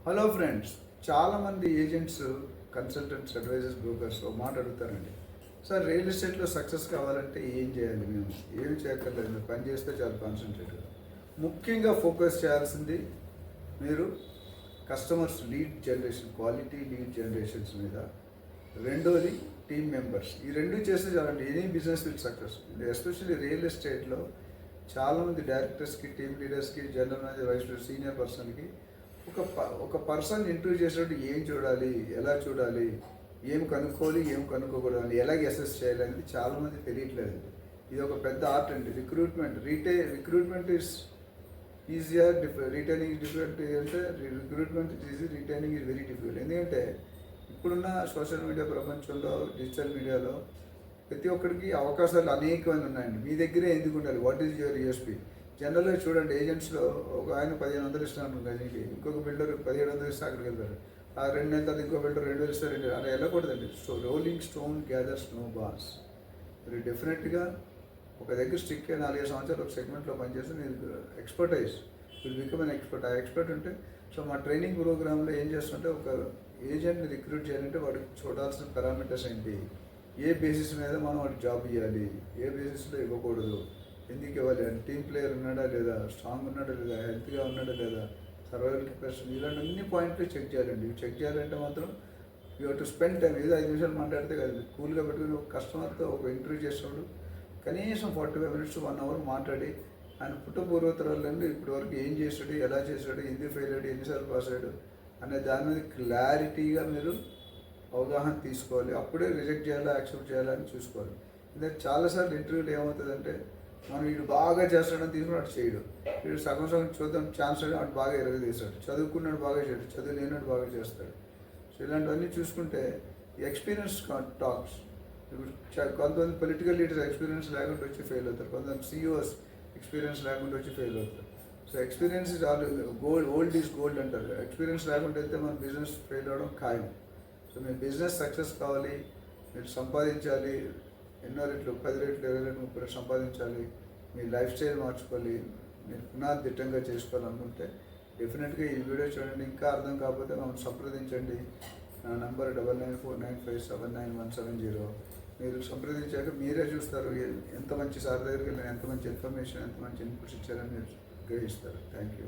Hello friends, చాలామంది agents, consultants, advisors, brokers ఒక మాట అడుగుతారండి. సార్, రియల్ ఎస్టేట్లో సక్సెస్ కావాలంటే ఏం చేయాలి? మేము ఏం చేయక్కర్లేదు, మీరు పని చేస్తే చాలా కాన్సన్ట్రేట్గా. ముఖ్యంగా ఫోకస్ చేయాల్సింది మీరు customers lead generation, quality lead generations మీద. రెండోది టీమ్ మెంబర్స్. ఈ రెండు చేస్తే చాలండి, any business with success. Especially real ఎస్టేట్లో చాలామంది డైరెక్టర్స్కి, టీమ్ లీడర్స్కి, general manager, vice president, senior పర్సన్కి ఒక పర్సన్ ఇంటర్వ్యూ చేసేటప్పుడు ఏం చూడాలి, ఎలా చూడాలి, ఏం కనుక్కోవాలి, ఏం కనుక్కోకూడదు అని, ఎలాగ అసెస్ చేయాలి అనేది చాలామంది తెలియట్లేదు. ఇది ఒక పెద్ద ఆర్ట్ అండి. Recruitment is easier, retaining is difficult. అంటే recruitment easy, retaining is very difficult. ఎందుకంటే ఇప్పుడున్న సోషల్ మీడియా ప్రపంచంలో, డిజిటల్ మీడియాలో ప్రతి ఒక్కరికి అవకాశాలు అనేకమైన ఉన్నాయండి. మీ దగ్గరే ఎందుకు ఉండాలి? What is your USP? జనరల్గా చూడండి, ఏజెంట్స్లో ఒక ఆయన 1500 ఇస్తున్నాను గదికి, ఇంకొక బిల్డర్ 1700 ఇస్తే అక్కడికి వెళ్తారు. ఆ 2 నెలల తర్వాత ఇంకో బిల్డర్ 2000 ఇస్తారు. అలా వెళ్ళకూడదండి. So rolling stone gathers no boss. మీరు డెఫినెట్గా ఒక దగ్గర స్టిక్ 4-5 సంవత్సరాలు ఒక సెగ్మెంట్లో పనిచేస్తే మీరు expertise will become an expert. ఆ ఎక్స్పర్ట్ ఉంటే, సో మా ట్రైనింగ్ ప్రోగ్రాంలో ఏం చేస్తుంటే, ఒక ఏజెంట్ని రిక్రూట్ చేయాలంటే వాడికి చూడాల్సిన పారామీటర్స్ ఏంటి, ఏ బేసిస్ మీద మనం వాడికి జాబ్ ఇవ్వాలి, ఏ బేసిస్లో ఇవ్వకూడదు, ఎందుకు ఇవ్వాలి, అంటే టీమ్ ప్లేయర్ ఉన్నాడా లేదా, స్ట్రాంగ్ ఉన్నాడా లేదా, హెల్త్గా ఉన్నాడా లేదా, సర్వైవల్ కెపాసిటీ, ఇలాంటి అన్ని పాయింట్లు చెక్ చేయాలండి. ఇవి చెక్ చేయాలంటే మాత్రం you have to spend time. ఏదో 5 నిమిషాలు మాట్లాడితే కాదు, కూల్గా పెట్టుకుని ఒక కస్టమర్తో ఒక ఇంటర్వ్యూ చేసినప్పుడు కనీసం 45 minutes to 1 hour మాట్లాడి, ఆయన పూర్వోత్తరాలు ఇప్పటి వరకు ఏం చేశాడు, ఎలా చేశాడు, ఎందుకు ఫెయిల్ అయ్యాడు, ఎన్నిసార్లు పాస్ అయ్యాడు అనే దాని మీద క్లారిటీగా మీరు అవగాహన తీసుకోవాలి. అప్పుడే రిజెక్ట్ చేయాలా, యాక్సెప్ట్ చేయాలా అని చూసుకోవాలి. ఎందుకంటే చాలాసార్లు ఇంటర్వ్యూలు ఏమవుతుందంటే, మనం వీడు బాగా చేస్తాడని తీసుకుని అటు చేయడు, వీడు సగం చూద్దాం ఛాన్స్ అటు బాగా ఎరగదీస్తాడు, చదువుకున్నాడు బాగా చేయడు, చదువు లేనాడు బాగా చేస్తాడు. సో ఇలాంటివన్నీ చూసుకుంటే ఎక్స్పీరియన్స్ టాక్స్. ఇప్పుడు కొంతమంది పొలిటికల్ లీడర్స్ ఎక్స్పీరియన్స్ లేకుండా వచ్చి ఫెయిల్ అవుతారు, కొంతమంది సీఈఓస్ ఎక్స్పీరియన్స్ లేకుండా వచ్చి ఫెయిల్ అవుతారు. So experience is all gold, old is gold అంటారు. ఎక్స్పీరియన్స్ లేకుండా అయితే మన బిజినెస్ ఫెయిల్ అవ్వడం ఖాయం. సో మీ బిజినెస్ సక్సెస్ కావాలి, మీరు సంపాదించాలి, ఎన్నో రెట్లు, 10 రెట్లు, 20 రెట్లు, 30 రెట్లు సంపాదించాలి, మీ లైఫ్ స్టైల్ మార్చుకోవాలి, మీరు పునాది దిట్టంగా చేసుకోవాలనుకుంటే డెఫినెట్గా ఈ వీడియో చూడండి. ఇంకా అర్థం కాకపోతే మమ్మల్ని సంప్రదించండి. నా నంబర్ 9949579170. మీరు సంప్రదించాక మీరే చూస్తారు ఎంత మంచి సార్ దగ్గరికి వెళ్ళిన, ఎంత మంచి ఇన్ఫర్మేషన్, ఎంత మంచి ఇన్పుట్స్ ఇచ్చారని మీరు గ్రహిస్తారు. Thank you.